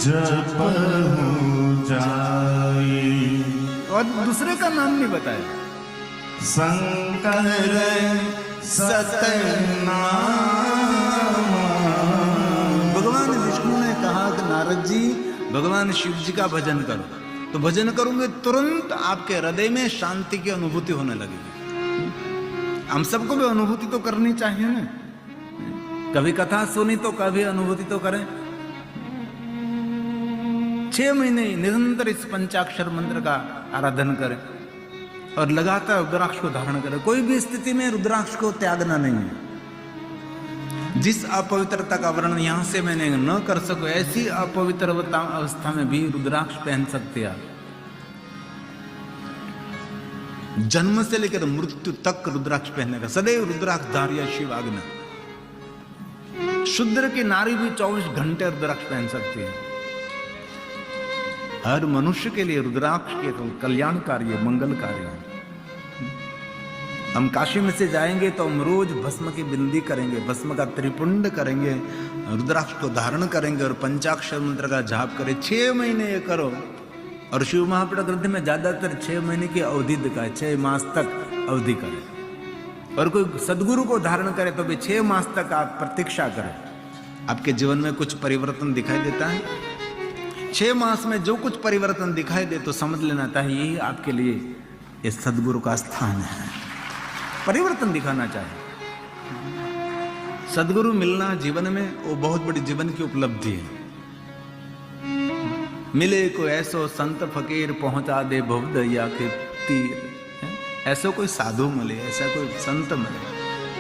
जपहु जाई। और दूसरे का नाम नहीं बताया। शंकर सतनाम। भगवान विष्णु ने कहा कि नारद जी भगवान शिव जी का भजन करो, तो भजन करोगे तुरंत आपके हृदय में शांति की अनुभूति होने लगेगी। हम सबको भी अनुभूति तो करनी चाहिए ना, कभी कथा सुनी तो कभी अनुभूति तो करें। 6 महीने निरंतर इस पंचाक्षर मंत्र का आराधन करें और लगातार रुद्राक्ष को धारण करें। कोई भी स्थिति में रुद्राक्ष को त्यागना नहीं है। जिस अपवित्रता का वर्णन यहां से मैंने न कर सकूं, ऐसी अपवित्र अवस्था में भी रुद्राक्ष पहन सकते हैं। जन्म से लेकर मृत्यु तक रुद्राक्ष पहनने का, सदैव रुद्राक्ष धार्य शिव आज्ञा। शूद्र की नारी भी 24 घंटे रुद्राक्ष पहन सकती है। हर मनुष्य के लिए रुद्राक्ष के कल्याणकारी मंगलकारी है। हम काशी में से जाएंगे तो हम रोज भस्म की बिंदी करेंगे, भस्म का त्रिपुंड करेंगे, रुद्राक्ष को धारण करेंगे और पंचाक्षर मंत्र का जाप करें। 6 महीने ये करो। और शिव महापुराण ग्रंथ में ज्यादातर 6 महीने की अवधि दिखाए, 6 मास तक अवधि करें। और कोई सदगुरु को धारण करे तो भी 6 मास तक आप प्रतीक्षा करें। आपके जीवन में कुछ परिवर्तन दिखाई देता है, 6 मास में जो कुछ परिवर्तन दिखाई दे तो समझ लेना चाहिए यही आपके लिए इस सदगुरु का स्थान है। परिवर्तन दिखाना चाहिए। सदगुरु मिलना जीवन में वो बहुत बड़ी जीवन की उपलब्धि है। मिले को ऐसो संत फकीर पहुंचा दे भवदैया के तीर। ऐसा कोई साधु मिले, ऐसा कोई संत मिले,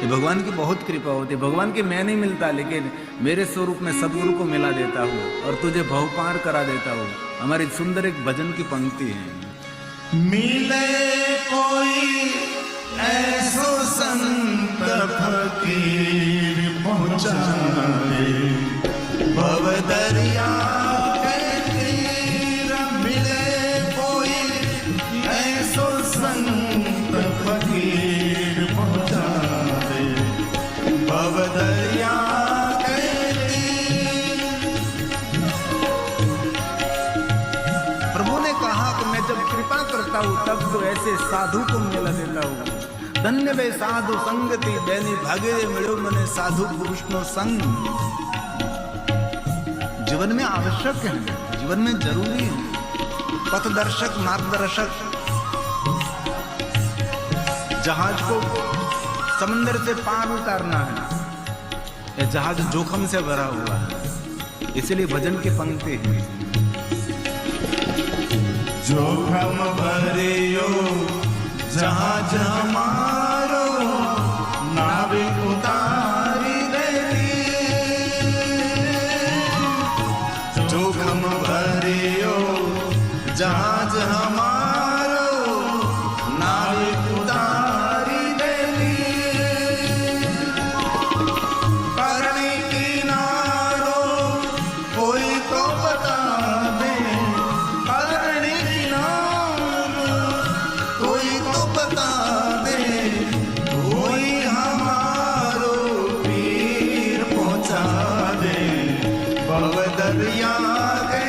ये भगवान की बहुत कृपा होती है। भगवान की मैं नहीं मिलता, लेकिन मेरे स्वरूप में सदगुरु को मिला देता हूँ और तुझे भव पार करा देता हूँ। हमारी सुंदर एक भजन की पंक्ति है, मिले कोई ऐसो संत फकीर पहुंचा दे भवदरिया के तीर। मिले कोई ऐसो संत फकीर पहुंचा दे भवदरिया के तीर। प्रभु ने कहा कि मैं जब कृपा करता हूँ तब तो ऐसे साधु को मिला देता हूँ। धन्य वे साधु संगति बैनी भागे मिलो मने साधु पुरुष नो संग। जीवन में आवश्यक है, जीवन में जरूरी है। पथदर्शक मार्गदर्शक। जहाज को समंदर से पार उतारना है, यह जहाज जोखिम से भरा हुआ है, इसलिए भजन की पंक्ति है, जोखम भरियो जहाज हमारो नाविक उतारी देती। जोखम भरियो जहाज हमारो नाविक उतारी देती। करनी किनारो कोई तो बता दे, करनी किनारो कोई तो बता दे, कोई हमारो पीर पहुंचा दे भवदरिया के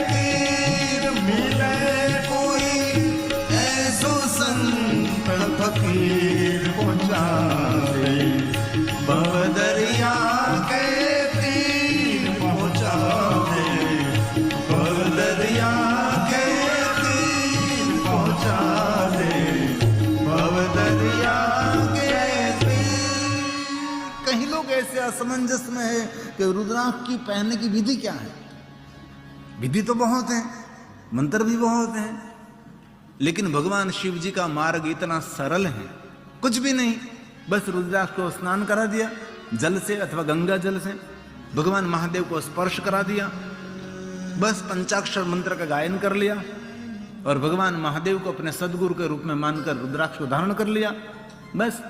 तीर। मिले कोई ऐसो संत फकीर पहुंचा दे भवदरिया के तीर। पहुंचा दे भवदरिया के तीर। पहुंचा दे भवदरिया के तीर। कहीं लोग ऐसे असमंजस में है कि रुद्राक्ष की पहनने की विधि क्या है। विधि तो बहुत है, मंत्र भी बहुत है, लेकिन भगवान शिव जी का मार्ग इतना सरल है, कुछ भी नहीं, बस रुद्राक्ष को स्नान करा दिया जल से अथवा गंगा जल से, भगवान महादेव को स्पर्श करा दिया, बस पंचाक्षर मंत्र का गायन कर लिया और भगवान महादेव को अपने सदगुरु के रूप में मानकर रुद्राक्ष को धारण कर लिया। बस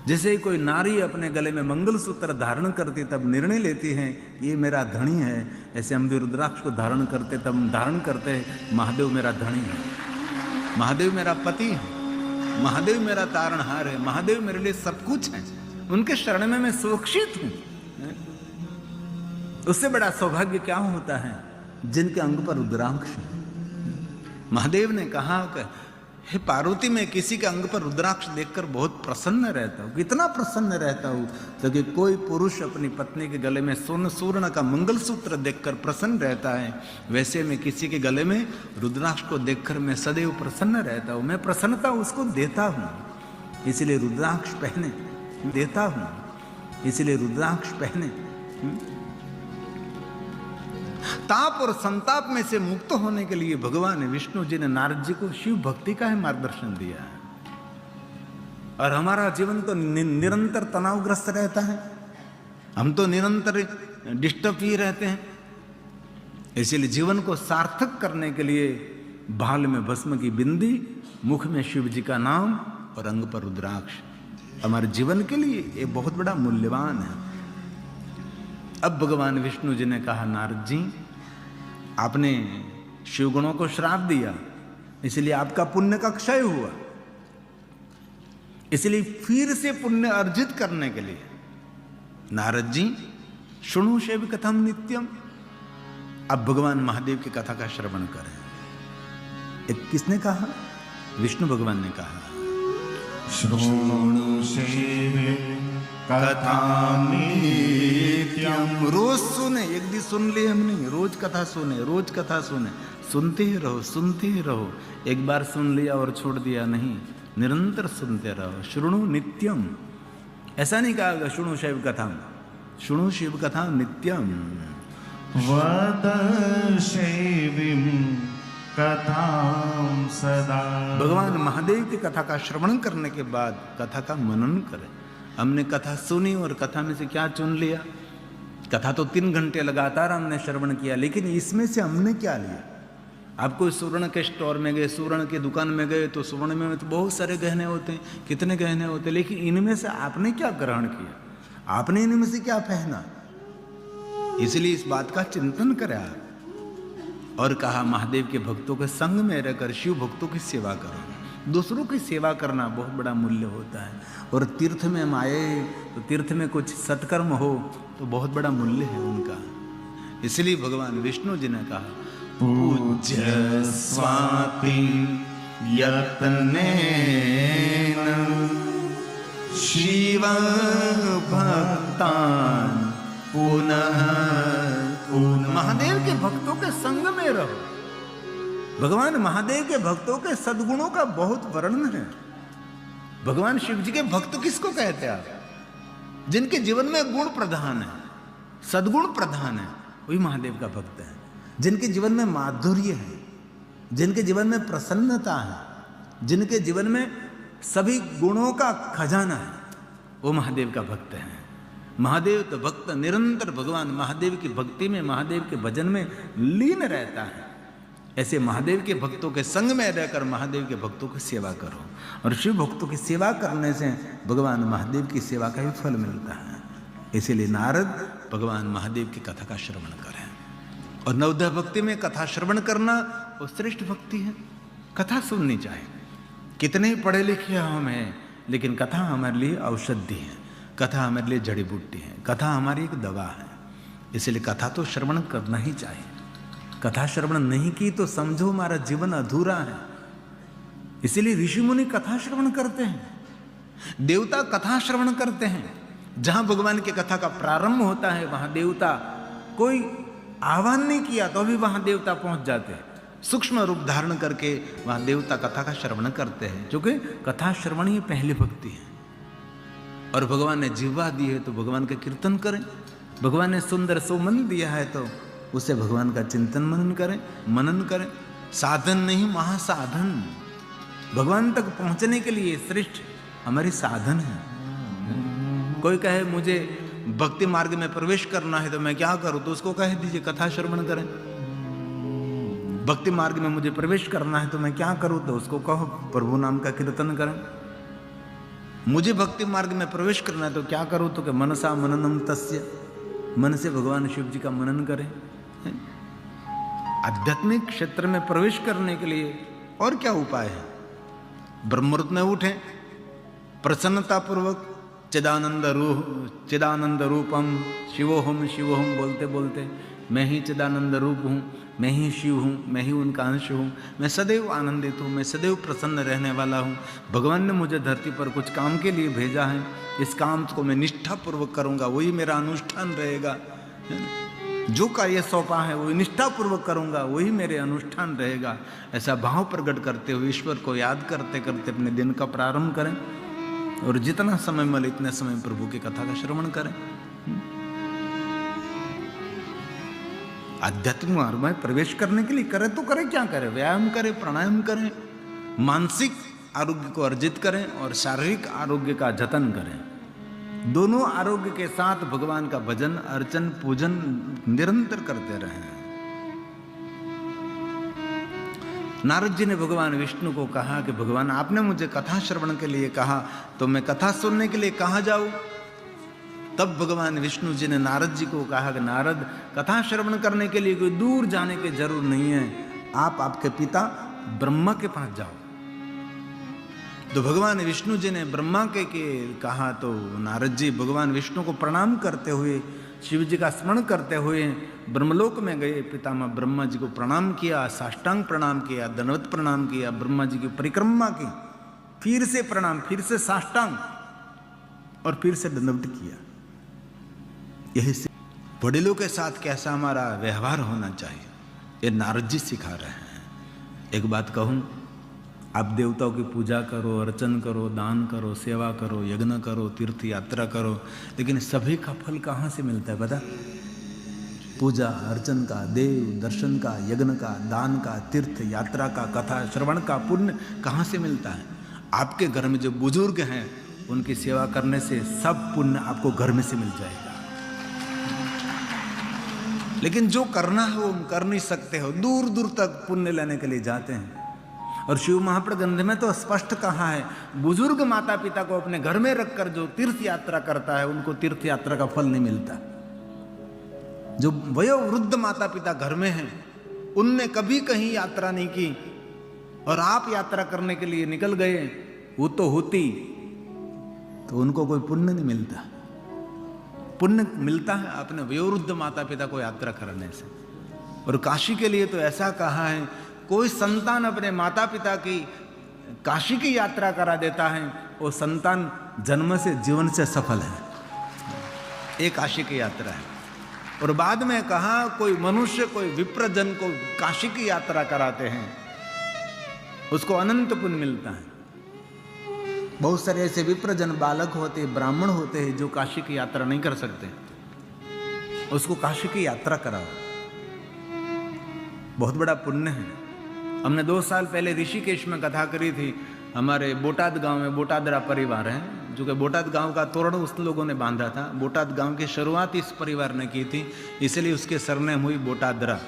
जैसे ही कोई नारी अपने गले में मंगलसूत्र धारण करती तब निर्णय लेती है ये मेरा धनी है, ऐसे हम भी रुद्राक्ष को धारण करते तब धारण करते हैं महादेव मेरा धनी है, महादेव मेरा पति है, महादेव मेरा तारणहार है, महादेव मेरे लिए सब कुछ है, उनके शरण में मैं सुरक्षित हूं। उससे बड़ा सौभाग्य क्या होता है जिनके अंग पर रुद्राक्ष है। महादेव ने कहा कि हे पार्वती, मैं किसी के अंग पर रुद्राक्ष देखकर बहुत प्रसन्न रहता हूँ। कितना प्रसन्न रहता हूँ तो कि कोई पुरुष अपनी पत्नी के गले में स्वर्ण का मंगलसूत्र देखकर प्रसन्न रहता है, वैसे मैं किसी के गले में रुद्राक्ष को देखकर मैं सदैव प्रसन्न रहता हूँ। मैं प्रसन्नता उसको देता हूँ, इसलिए रुद्राक्ष पहने देता हूँ, इसलिए रुद्राक्ष पहने। ताप और संताप में से मुक्त होने के लिए भगवान विष्णु जी ने नारद जी को शिव भक्ति का ही मार्गदर्शन दिया है। और हमारा जीवन तो निरंतर तनावग्रस्त रहता है, हम तो निरंतर डिस्टर्ब ही रहते हैं। इसलिए जीवन को सार्थक करने के लिए बाल में भस्म की बिंदी, मुख में शिव जी का नाम और अंग पर रुद्राक्ष हमारे जीवन के लिए ये बहुत बड़ा मूल्यवान है। अब भगवान विष्णु जी ने कहा, नारद जी आपने शिवगुणों को श्राप दिया, इसलिए आपका पुण्य का क्षय हुआ, इसलिए फिर से पुण्य अर्जित करने के लिए नारद जी शुणु शैव कथम नित्यम, अब भगवान महादेव की कथा का श्रवण करें। एक किसने कहा? विष्णु भगवान ने कहा, शृणु शैव कथाम नित्यम। रोज सुने, एक दिन सुन लिए हमने, रोज कथा सुने, रोज कथा सुने, सुनते ही रहो, सुनते ही रहो। एक बार सुन लिया और छोड़ दिया नहीं, निरंतर सुनते रहो। शृणु नित्यम, ऐसा नहीं कहा शृणु शैव कथा, शृणु शिव कथा नित्यम। वद शैवीं कथां सदा। भगवान महादेव की कथा का श्रवण करने के बाद कथा का मनन करें। हमने कथा सुनी और कथा में से क्या चुन लिया? कथा तो 3 घंटे लगातार हमने श्रवण किया, लेकिन इसमें से हमने क्या लिया? आप कोई स्वर्ण के स्टोर में गए, स्वर्ण की दुकान में गए तो स्वर्ण में तो बहुत सारे गहने होते हैं, कितने गहने होते हैं, लेकिन इनमें से आपने क्या ग्रहण किया? आपने इनमें से क्या पहना? इसलिए इस बात का चिंतन करें आप। और कहा महादेव के भक्तों के संग में रहकर शिव भक्तों की सेवा करो। दूसरों की सेवा करना बहुत बड़ा मूल्य होता है। और तीर्थ में हम आए तो तीर्थ में कुछ सत्कर्म हो तो बहुत बड़ा मूल्य है उनका। इसलिए भगवान विष्णु जी ने कहा, पूज्य स्वाति यत्नेन शिव भक्तान पुनः पुनः। महादेव के भक्तों के संग में रहो। भगवान महादेव के भक्तों के सद्गुणों का बहुत वर्णन है। भगवान शिव जी के भक्त किसको कहते हैं आप? जिनके जीवन में गुण प्रधान है, सद्गुण प्रधान है, वही महादेव का भक्त है। जिनके जीवन में माधुर्य है, जिनके जीवन में प्रसन्नता है, जिनके जीवन में सभी गुणों का खजाना है, वो महादेव का भक्त है। महादेव तो भक्त निरंतर भगवान महादेव की भक्ति में, महादेव के भजन में लीन रहता है। ऐसे महादेव के भक्तों के संग में रहकर महादेव के भक्तों की सेवा करो। और शिव भक्तों की सेवा करने से भगवान महादेव की सेवा का भी फल मिलता है। इसीलिए नारद भगवान महादेव की कथा का श्रवण करें। और नवोदय भक्ति में कथा श्रवण करना वो श्रेष्ठ भक्ति है। कथा सुननी चाहिए। कितने ही पढ़े लिखे हम हैं, लेकिन कथा हमारे लिए औषधि है, कथा हमारे लिए जड़ी बूटी है, कथा हमारी एक दवा है। इसलिए कथा तो श्रवण करना ही चाहिए। कथा श्रवण नहीं की तो समझो हमारा जीवन अधूरा है। इसलिए ऋषि मुनि कथा श्रवण करते हैं, देवता कथा श्रवण करते हैं। जहां भगवान की कथा का प्रारंभ होता है वहां देवता, कोई आह्वान नहीं किया तो भी वहां देवता पहुंच जाते हैं। सूक्ष्म रूप धारण करके वहां देवता कथा का श्रवण करते हैं, क्योंकि कथा श्रवण ही पहली भक्ति है। और भगवान ने जिह्वा दी है तो भगवान का कीर्तन करें। भगवान ने सुंदर सुमन दिया है तो उसे भगवान का चिंतन मनन करें। साधन नहीं, महासाधन। भगवान तक पहुंचने के लिए श्रेष्ठ हमारी साधन है। कोई कहे मुझे भक्ति मार्ग में प्रवेश करना है तो मैं क्या करूं, तो उसको कह दीजिए कथा श्रवण करें। भक्ति मार्ग में मुझे प्रवेश करना है तो मैं क्या करूं, तो उसको कहो प्रभु नाम का कीर्तन करें। मुझे भक्ति मार्ग में प्रवेश करना है तो क्या करूं, तो कि मनसा मननम तस्य, मन से भगवान शिव जी का मनन करें। आध्यात्मिक क्षेत्र में प्रवेश करने के लिए और क्या उपाय है? ब्रह्ममुहूर्त में उठें, प्रसन्नता पूर्वक चिदानंद रूपम शिवोहम शिवोहम बोलते बोलते मैं ही चिदानंद रूप हूँ, मैं ही शिव हूँ, मैं ही उनका अंश हूँ, मैं सदैव आनंदित हूँ, मैं सदैव प्रसन्न रहने वाला हूँ। भगवान ने मुझे धरती पर कुछ काम के लिए भेजा है, इस काम को मैं निष्ठापूर्वक करूँगा, वही मेरा अनुष्ठान रहेगा। जो कार्य सौंपा है वही निष्ठापूर्वक करूँगा, वही मेरे अनुष्ठान रहेगा। ऐसा भाव प्रकट करते हुए ईश्वर को याद करते करते अपने दिन का प्रारंभ करें और जितना समय मिले इतने समय प्रभु की कथा का श्रवण करें। आध्यात्मिक मार्ग में प्रवेश करने के लिए करे तो करे, क्या करे, व्यायाम करें, प्राणायाम करें, मानसिक आरोग्य को अर्जित करें और शारीरिक आरोग्य का जतन करें। दोनों आरोग्य के साथ भगवान का भजन अर्चन पूजन निरंतर करते रहें। नारद जी ने भगवान विष्णु को कहा कि भगवान आपने मुझे कथा श्रवण के लिए कहा, तो मैं कथा सुनने के लिए कहाँ जाऊं? तब भगवान विष्णु जी ने नारद जी को कहा कि नारद, कथा श्रवण करने के लिए कोई दूर जाने की जरूर नहीं है, आप आपके पिता ब्रह्मा के पास जाओ। तो भगवान विष्णु जी ने ब्रह्मा के कहा, तो नारद जी भगवान विष्णु को प्रणाम करते हुए, शिव जी का स्मरण करते हुए ब्रह्मलोक में गए। पितामह ब्रह्मा जी को प्रणाम किया, साष्टांग प्रणाम किया, दंडवत प्रणाम किया, ब्रह्मा जी की परिक्रमा की, फिर से प्रणाम, फिर से साष्टांग और फिर से दंडवत किया। यही से वडिलों के साथ कैसा हमारा व्यवहार होना चाहिए, ये नारद जी सिखा रहे हैं। एक बात कहूं, आप देवताओं की पूजा करो, अर्चन करो, दान करो, सेवा करो, यज्ञ करो, तीर्थ यात्रा करो, लेकिन सभी का फल कहाँ से मिलता है पता? पूजा अर्चन का, देव दर्शन का, यज्ञ का, दान का, तीर्थ यात्रा का, कथा श्रवण का पुण्य कहाँ से मिलता है? आपके घर में जो बुजुर्ग हैं उनकी सेवा करने से सब पुण्य आपको घर में से मिल जाएगा। लेकिन जो करना है वो कर नहीं सकते हो, दूर दूर तक पुण्य लेने के लिए जाते हैं। और शिव महापुराण ग्रंथ में तो स्पष्ट कहा है, बुजुर्ग माता पिता को अपने घर में रखकर जो तीर्थ यात्रा करता है उनको तीर्थ यात्रा का फल नहीं मिलता। जो वयोवृद्ध माता पिता घर में हैं, उनने कभी कहीं यात्रा नहीं की और आप यात्रा करने के लिए निकल गए, वो तो होती, तो उनको कोई पुण्य नहीं मिलता। पुण्य मिलता है अपने वयोवृद्ध माता पिता को यात्रा करने से। और काशी के लिए तो ऐसा कहा है, कोई संतान अपने माता पिता की काशी की यात्रा करा देता है, वो संतान जन्म से जीवन से सफल है। एक काशी की यात्रा है। और बाद में कहा, कोई मनुष्य कोई विप्रजन को काशी की यात्रा कराते हैं, उसको अनंत पुण्य मिलता है। बहुत सारे ऐसे विप्रजन बालक होते, ब्राह्मण होते हैं जो काशी की यात्रा नहीं कर सकते, उसको काशी की यात्रा कराओ, बहुत बड़ा पुण्य है। हमने 2 साल पहले ऋषिकेश में कथा करी थी। हमारे बोटाद गांव में बोटादरा परिवार है, जो कि बोटाद गांव का तोरण उस लोगों ने बांधा था। बोटाद गांव की शुरुआत इस परिवार ने की थी, इसलिए उसके सरनेम हुई बोटादरा,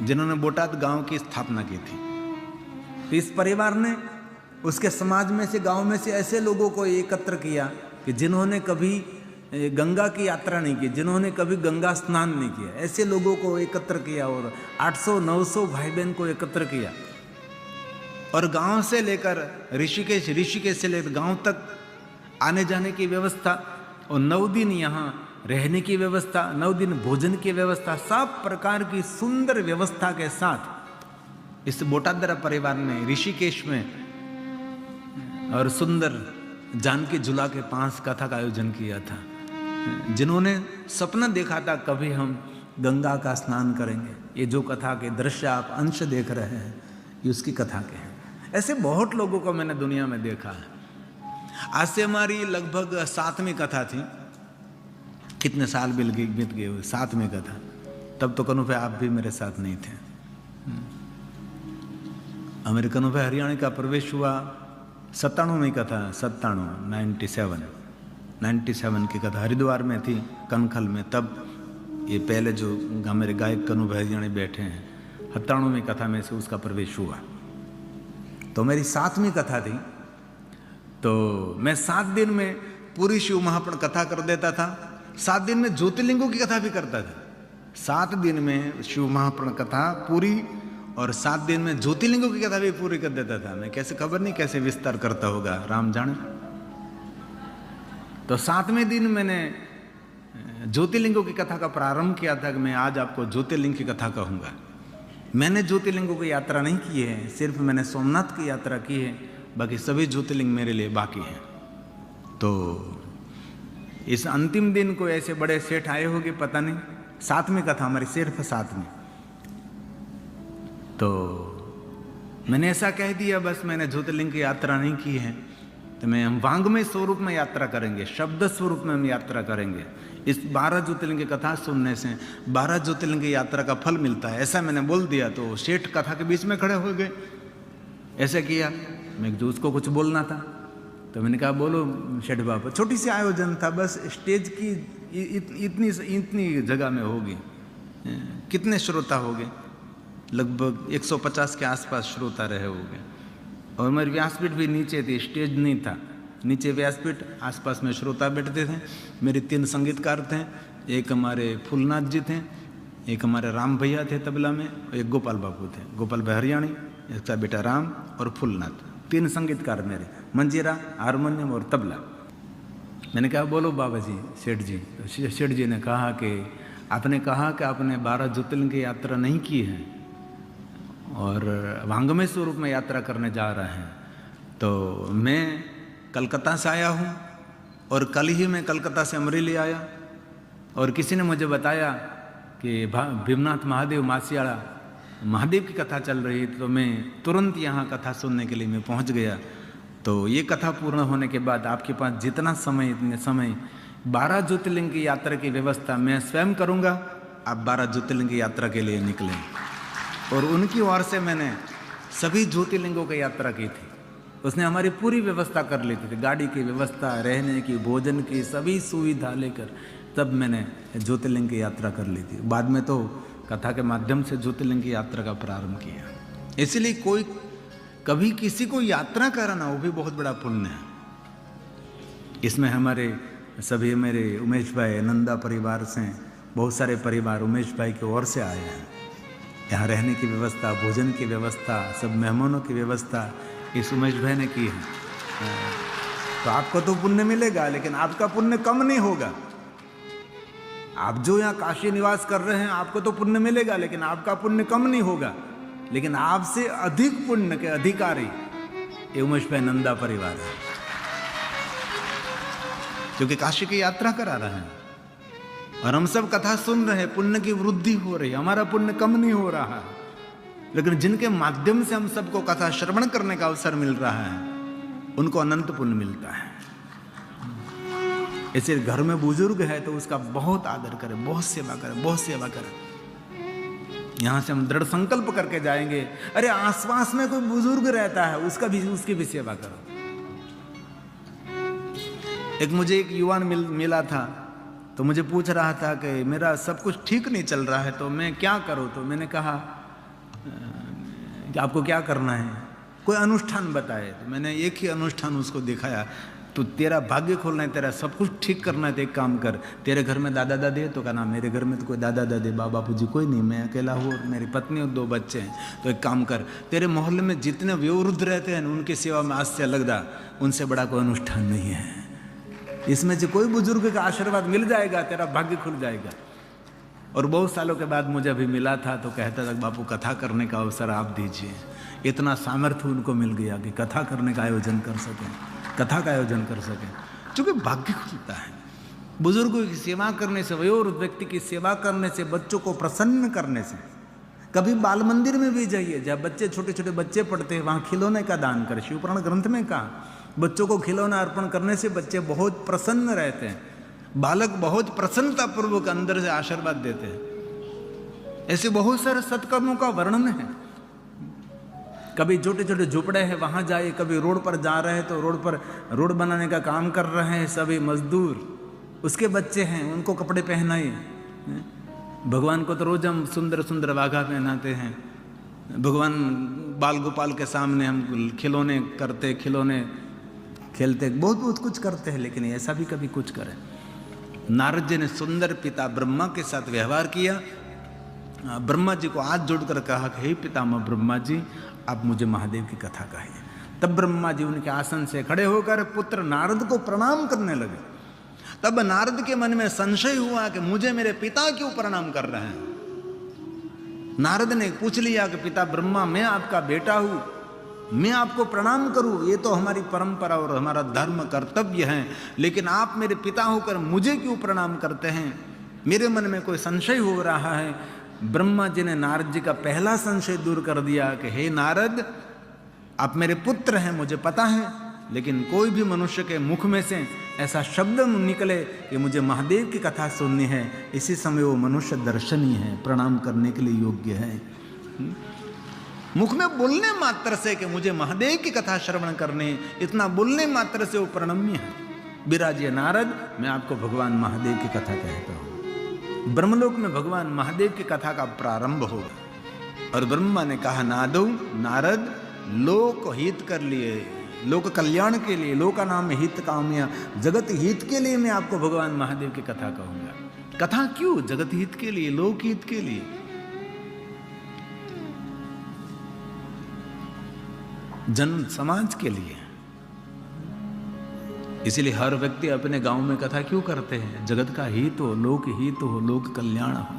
जिन्होंने बोटाद गांव की स्थापना की थी। तो इस परिवार ने उसके समाज में से, गांव में से ऐसे लोगों को एकत्र किया कि जिन्होंने कभी गंगा की यात्रा नहीं की, जिन्होंने कभी गंगा स्नान नहीं किया, ऐसे लोगों को एकत्र किया और 800-900 भाई बहन को एकत्र किया। और गांव से लेकर ऋषिकेश, ऋषिकेश से लेकर गांव तक आने जाने की व्यवस्था और 9 दिन यहाँ रहने की व्यवस्था, 9 दिन भोजन की व्यवस्था, सब प्रकार की सुंदर व्यवस्था के साथ इस बोटादरा परिवार ने ऋषिकेश में और सुंदर जानकी झूला के पास कथा का आयोजन किया था। जिन्होंने सपना देखा था कभी हम गंगा का स्नान करेंगे, ये जो कथा के दृश्य आप अंश देख रहे हैं, ये उसकी कथा के हैं। ऐसे बहुत लोगों को मैंने दुनिया में देखा है। आज से हमारी लगभग 7वीं कथा थी। कितने साल बीत गए हुए, 7वीं कथा। तब तो कनु पे आप भी मेरे साथ नहीं थे। हमारे कनु पे हरियाणा का प्रवेश हुआ 97वीं कथा, 97 की कथा हरिद्वार में थी, कनखल में। तब ये पहले जो मेरे गायक कनु भैयाणी बैठे हैं, 97वीं कथा में से उसका प्रवेश हुआ। तो मेरी 7वीं कथा थी। तो मैं 7 दिन में पूरी शिव महापुराण कथा कर देता था। 7 दिन में ज्योतिर्लिंगों की कथा भी करता था। 7 दिन में शिव महापुराण कथा पूरी और 7 दिन में ज्योतिर्लिंगों की कथा भी पूरी कर देता था। मैं कैसे, खबर नहीं कैसे विस्तार करता होगा, राम जाने। तो 7वें दिन मैंने ज्योतिर्लिंगों की कथा का प्रारंभ किया था कि मैं आज आपको ज्योतिर्लिंग की कथा कहूँगा। मैंने ज्योतिर्लिंगों की यात्रा नहीं की है, सिर्फ मैंने सोमनाथ की यात्रा की है, बाकी सभी ज्योतिर्लिंग मेरे लिए बाकी हैं। तो इस अंतिम दिन को ऐसे बड़े सेठ आए होंगे पता नहीं, 7वीं कथा हमारी सिर्फ 7वीं। तो मैंने ऐसा कह दिया, बस मैंने ज्योतिर्लिंग की यात्रा नहीं की है, तो मैं हम वांग्मय स्वरूप में यात्रा करेंगे, शब्द स्वरूप में हम यात्रा करेंगे। इस 12 ज्योतिर्लिंग की कथा सुनने से 12 ज्योतिर्लिंग की यात्रा का फल मिलता है, ऐसा मैंने बोल दिया। तो सेठ कथा के बीच में खड़े हो गए, ऐसे किया। मैं जो उसको कुछ बोलना था तो मैंने कहा बोलो सेठ बाबा। छोटी सी आयोजन था, बस स्टेज की इतनी जगह में होगी। कितने श्रोता हो गए? लगभग 150 के आसपास श्रोता रहे होंगे। और मेरी व्यासपीठ भी नीचे थी, स्टेज नहीं था, नीचे व्यासपीठ, आसपास में श्रोता बैठते थे। मेरे 3 संगीतकार थे, एक हमारे फूलनाथ जी थे, एक हमारे राम भैया थे तबला में, एक गोपाल बाबू थे, गोपाल भाई हरियाणी, इसका बेटा राम और फूलनाथ। 3 संगीतकार मेरे, मंजीरा, हारमोनियम और तबला। मैंने कहा बोलो बाबा जी, सेठ जी। तो सेठ जी ने कहा कि आपने कहा कि आपने 12 ज्योतिर्लिंग की यात्रा नहीं की है और वांग्मय स्वरूप में यात्रा करने जा रहे हैं। तो मैं कलकत्ता से आया हूँ और कल ही मैं कलकत्ता से अमरेली आया, और किसी ने मुझे बताया कि भीमनाथ महादेव मासियाड़ा महादेव की कथा चल रही थी, तो मैं तुरंत यहाँ कथा सुनने के लिए मैं पहुँच गया। तो ये कथा पूर्ण होने के बाद आपके पास जितना समय, इतने समय 12 ज्योतिर्लिंग की यात्रा की व्यवस्था मैं स्वयं करूँगा। आप 12 ज्योतिर्लिंग की यात्रा के लिए निकलें। और उनकी ओर से मैंने सभी ज्योतिर्लिंगों की यात्रा की थी। उसने हमारी पूरी व्यवस्था कर ली थी, गाड़ी की व्यवस्था, रहने की, भोजन की, सभी सुविधा लेकर तब मैंने ज्योतिर्लिंग की यात्रा कर ली थी। बाद में तो कथा के माध्यम से ज्योतिर्लिंग की यात्रा का प्रारंभ किया। इसलिए कोई कभी किसी को यात्रा कराना वो भी बहुत बड़ा पुण्य है। इसमें हमारे सभी, मेरे उमेश भाई नंदा परिवार से बहुत सारे परिवार उमेश भाई की ओर से आए हैं। यहाँ रहने की व्यवस्था, भोजन की व्यवस्था, सब मेहमानों की व्यवस्था इस उमेश भाई ने की है। तो आपको तो पुण्य मिलेगा, लेकिन आपका पुण्य कम नहीं होगा। आप जो यहाँ काशी निवास कर रहे हैं आपको तो पुण्य मिलेगा, लेकिन आपका पुण्य कम नहीं होगा। लेकिन आपसे अधिक पुण्य के अधिकारी ये उमेश भाई नंदा परिवार है, क्योंकि काशी की यात्रा करा रहे हैं और हम सब कथा सुन रहे हैं। पुण्य की वृद्धि हो रही है, हमारा पुण्य कम नहीं हो रहा है। लेकिन जिनके माध्यम से हम सबको कथा श्रवण करने का अवसर मिल रहा है उनको अनंत पुण्य मिलता है। ऐसे घर में बुजुर्ग है तो उसका बहुत आदर करें, बहुत सेवा करें, बहुत सेवा करें। यहां से हम दृढ़ संकल्प करके जाएंगे, अरे आसपास में कोई बुजुर्ग रहता है उसकी भी सेवा करो। एक मुझे एक युवान मिला था, तो मुझे पूछ रहा था कि मेरा सब कुछ ठीक नहीं चल रहा है तो मैं क्या करूं। तो मैंने कहा कि आपको क्या करना है, कोई अनुष्ठान बताए। तो मैंने एक ही अनुष्ठान उसको दिखाया, तो तेरा भाग्य खोलना है, तेरा सब कुछ ठीक करना है तो एक काम कर, तेरे घर में दादा दादी है? तो कहा ना, मेरे घर में तो कोई दादा दादी बाबा बापू जी कोई नहीं, मैं अकेला हूँ और मेरी पत्नी और 2 बच्चे हैं। तो एक काम कर, तेरे मोहल्ले में जितने वयोवृद्ध रहते हैं उनकी सेवा में आज से अलग दा, उनसे बड़ा कोई अनुष्ठान नहीं है। इसमें से कोई बुजुर्ग का आशीर्वाद मिल जाएगा, तेरा भाग्य खुल जाएगा। और बहुत सालों के बाद मुझे अभी मिला था तो कहता था बापू कथा करने का अवसर आप दीजिए। इतना सामर्थ्य उनको मिल गया कि कथा करने का आयोजन कर सकें, कथा का आयोजन कर सकें, क्योंकि भाग्य खुलता है। बुजुर्गों की सेवा करने से, वयोवृद्ध व्यक्ति की सेवा करने से, बच्चों को प्रसन्न करने से। कभी बाल मंदिर में भी जाइए, जहाँ बच्चे, छोटे छोटे बच्चे पढ़ते हैं, वहाँ खिलौने का दान करें। शिवपुराण ग्रंथ में कहा बच्चों को खिलौना अर्पण करने से बच्चे बहुत प्रसन्न रहते हैं, बालक बहुत प्रसन्नता पूर्वक अंदर से आशीर्वाद देते हैं। ऐसे बहुत सारे सत्कर्मों का वर्णन है। कभी छोटे छोटे झुपड़े हैं वहां जाइए, कभी रोड पर जा रहे हैं तो रोड पर रोड बनाने का काम कर रहे हैं सभी मजदूर, उसके बच्चे हैं, उनको कपड़े पहनाइए। भगवान को तो रोज हम सुंदर सुंदर वाघा पहनाते हैं, भगवान बाल गोपाल के सामने हम खिलौने करते, खिलौने खेलते, बहुत बहुत कुछ करते हैं, लेकिन ऐसा भी कभी कुछ करें। नारद जी ने सुंदर पिता ब्रह्मा के साथ व्यवहार किया। ब्रह्मा जी को हाथ जोड़कर कहा कि हे पितामह ब्रह्मा जी, आप मुझे महादेव की कथा कहिए। तब ब्रह्मा जी उनके आसन से खड़े होकर पुत्र नारद को प्रणाम करने लगे। तब नारद के मन में संशय हुआ कि मुझे मेरे पिता क्यों प्रणाम कर रहे हैं। नारद ने पूछ लिया कि पिता ब्रह्मा, मैं आपका बेटा हूं, मैं आपको प्रणाम करूं, ये तो हमारी परंपरा और हमारा धर्म कर्तव्य है, लेकिन आप मेरे पिता होकर मुझे क्यों प्रणाम करते हैं? मेरे मन में कोई संशय हो रहा है। ब्रह्मा जी ने नारद जी का पहला संशय दूर कर दिया कि हे नारद, आप मेरे पुत्र हैं, मुझे पता है, लेकिन कोई भी मनुष्य के मुख में से ऐसा शब्द निकले कि मुझे महादेव की कथा सुननी है, इसी समय वो मनुष्य दर्शनीय है, प्रणाम करने के लिए योग्य है। मुख में बोलने मात्र से कि मुझे महादेव की कथा श्रवण करनी, इतना बोलने मात्र से वो प्रणम्य है। विराजिए नारद, मैं आपको भगवान महादेव की कथा कहता हूँ। ब्रह्मलोक में भगवान महादेव की कथा का प्रारंभ होगा और ब्रह्मा ने कहा, नारद, लोक हित कर लिए, लोक कल्याण के लिए, लोका नाम हित काम्या, जगत हित के लिए मैं आपको भगवान महादेव की कथा कहूंगा। कथा क्यों? जगत हित के लिए, लोक हित के लिए, जन समाज के लिए। इसीलिए हर व्यक्ति अपने गांव में कथा क्यों करते हैं? जगत का हित हो, लोक हित हो, लोक कल्याण हो।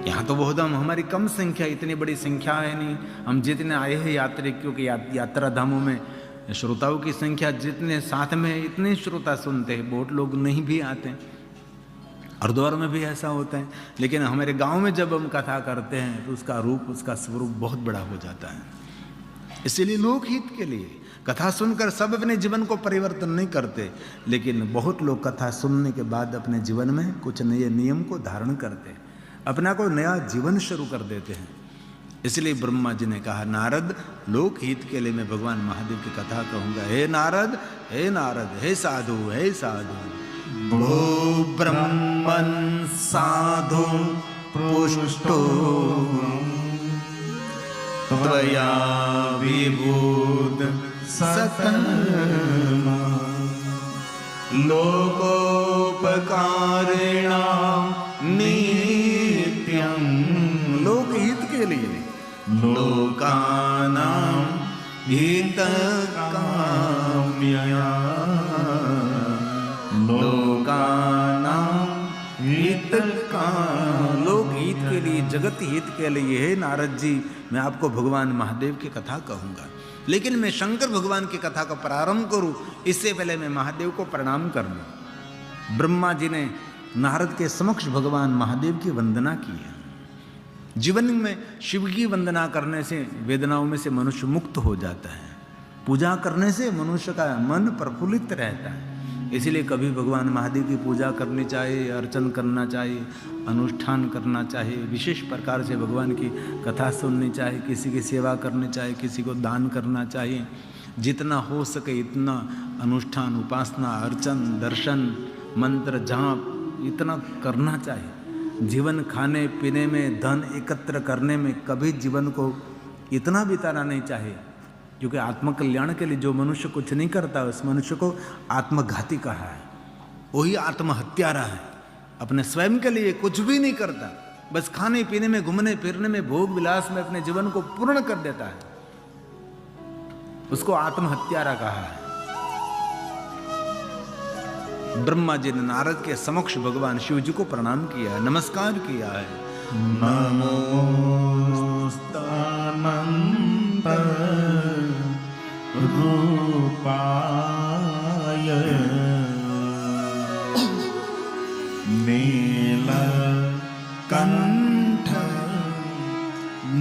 यहाँ तो बहुत हमारी कम संख्या, इतनी बड़ी संख्या है नहीं। हम जितने आए हैं यात्री, क्योंकि यात्रा धामों में श्रोताओं की संख्या जितने साथ में है, इतने श्रोता सुनते हैं, बहुत लोग नहीं भी आते। हरिद्वार में भी ऐसा होता है, लेकिन हमारे गांव में जब हम कथा करते हैं तो उसका रूप, उसका स्वरूप बहुत बड़ा हो जाता है। इसीलिए लोकहित के लिए कथा सुनकर सब अपने जीवन को परिवर्तन नहीं करते, लेकिन बहुत लोग कथा सुनने के बाद अपने जीवन में कुछ नए नियम को धारण करते, अपना कोई नया जीवन शुरू कर देते हैं। इसलिए ब्रह्मा जी ने कहा, नारद, लोकहित के लिए मैं भगवान महादेव की कथा कहूंगा। हे नारद, हे नारद, हे साधु, हे साधु, भो ब्रह्मन् साधु पुष्टो त्वया विभूत सतर्मा लोकोपकारिणां नित्यं। लोकहित के लिए, लोकानां हितकाम्या, लोकानां लोकहित के लिए, जगत हित के लिए। हे नारद जी, मैं आपको भगवान महादेव की कथा कहूंगा, लेकिन मैं शंकर भगवान की कथा का प्रारंभ करूं इससे पहले मैं महादेव को प्रणाम कर लूं। ब्रह्मा जी ने नारद के समक्ष भगवान महादेव की वंदना की है। जीवन में शिव की वंदना करने से वेदनाओं में से मनुष्य मुक्त हो जाता है। पूजा करने से मनुष्य का मन प्रफुल्लित रहता है। इसीलिए कभी भगवान महादेव की पूजा करनी चाहिए, अर्चन करना चाहिए, अनुष्ठान करना चाहिए, विशेष प्रकार से भगवान की कथा सुननी चाहिए, किसी की सेवा करनी चाहिए, किसी को दान करना चाहिए। जितना हो सके इतना अनुष्ठान, उपासना, अर्चन, दर्शन, मंत्र, जाप इतना करना चाहिए। जीवन खाने पीने में, धन एकत्र करने में कभी जीवन को इतना बिताना नहीं चाहिए, क्योंकि आत्मकल्याण के लिए जो मनुष्य कुछ नहीं करता उस मनुष्य को आत्मघाती कहा है, वही आत्महत्यारा है। अपने स्वयं के लिए कुछ भी नहीं करता, बस खाने पीने में, घूमने फिरने में, भोग विलास में अपने जीवन को पूर्ण कर देता है, उसको आत्महत्यारा कहा है। ब्रह्मा जी ने नारद के समक्ष भगवान शिव जी को प्रणाम किया है, नमस्कार किया है। नमोस्तनंत रूपाय नीलकंठ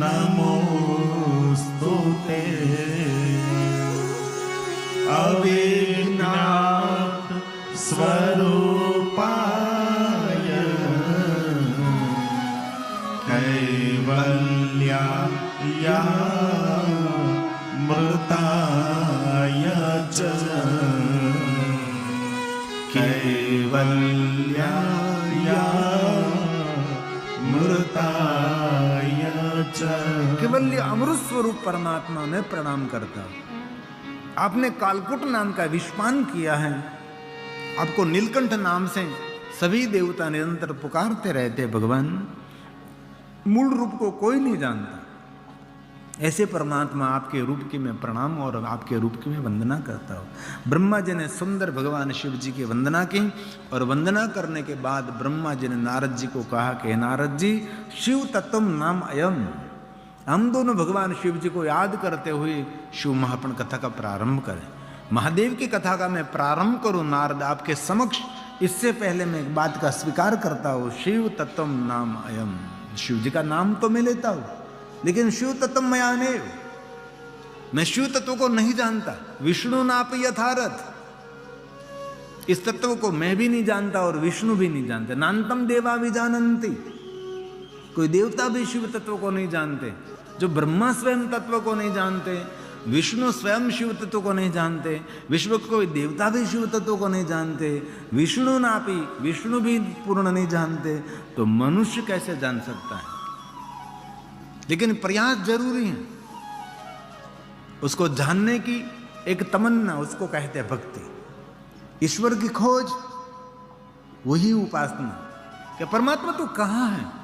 नमोस्तुते अविज्ञात स्वरूपाय कैवल्याय मृताय च कैवल्याय मृताय च। केवल्य अमृत स्वरूप परमात्मा में प्रणाम करता हूं। आपने कालकूट नाम का विषपान किया है, आपको नीलकंठ नाम से सभी देवता निरंतर पुकारते रहते। भगवान मूल रूप को कोई नहीं जानता, ऐसे परमात्मा आपके रूप की मैं प्रणाम और आपके रूप की मैं वंदना करता हूँ। ब्रह्मा जी ने सुंदर भगवान शिव जी की वंदना की और वंदना करने के बाद ब्रह्मा जी ने नारद जी को कहा कि नारद जी, शिव तत्वम नाम अयम। हम दोनों भगवान शिव जी को याद करते हुए शिव महापुराण कथा का प्रारंभ करें। महादेव की कथा का मैं प्रारंभ करूं नारद आपके समक्ष। इससे पहले मैं एक बात का स्वीकार करता हूं, शिव तत्वम नाम अयम। शिव जी का नाम तो मैं लेता हूं, लेकिन शिव तत्वम मया नेव, मैं शिव तत्व को नहीं जानता। विष्णु नापि यथारथ, इस तत्व को मैं भी नहीं जानता और विष्णु भी नहीं जानते। नान्तम देवा विजानन्ति, कोई देवता भी शिव तत्व को नहीं जानते। जो ब्रह्मा स्वयं तत्व को नहीं जानते, विष्णु स्वयं शिव तत्व को नहीं जानते, विश्व कोई देवता भी शिव तत्व को नहीं जानते, विष्णु नापि, विष्णु भी पूर्ण नहीं जानते, तो मनुष्य कैसे जान सकता है? लेकिन प्रयास जरूरी है। उसको जानने की एक तमन्ना, उसको कहते हैं भक्ति। ईश्वर की खोज, वही उपासना। कि परमात्मा तू कहाँ है?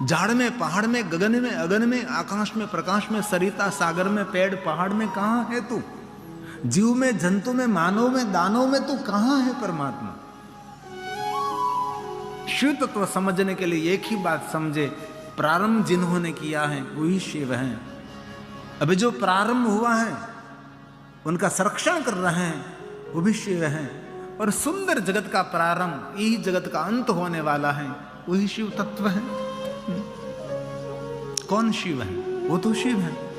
झाड़ में, पहाड़ में, गगन में, अगन में, आकाश में, प्रकाश में, सरिता सागर में, पेड़ पहाड़ में कहाँ है तू? जीव में, जंतु में, मानव में, दानव में तू कहाँ है परमात्मा? शिव तत्व समझने के लिए एक ही बात समझे, प्रारंभ जिन्होंने किया है वही शिव है। अभी जो प्रारंभ हुआ है उनका संरक्षण कर रहे हैं वो भी शिव है। और सुंदर जगत का प्रारंभ, यही जगत का अंत होने वाला है, वही शिव तत्व है। कौन शिव है? वो तो शिव है।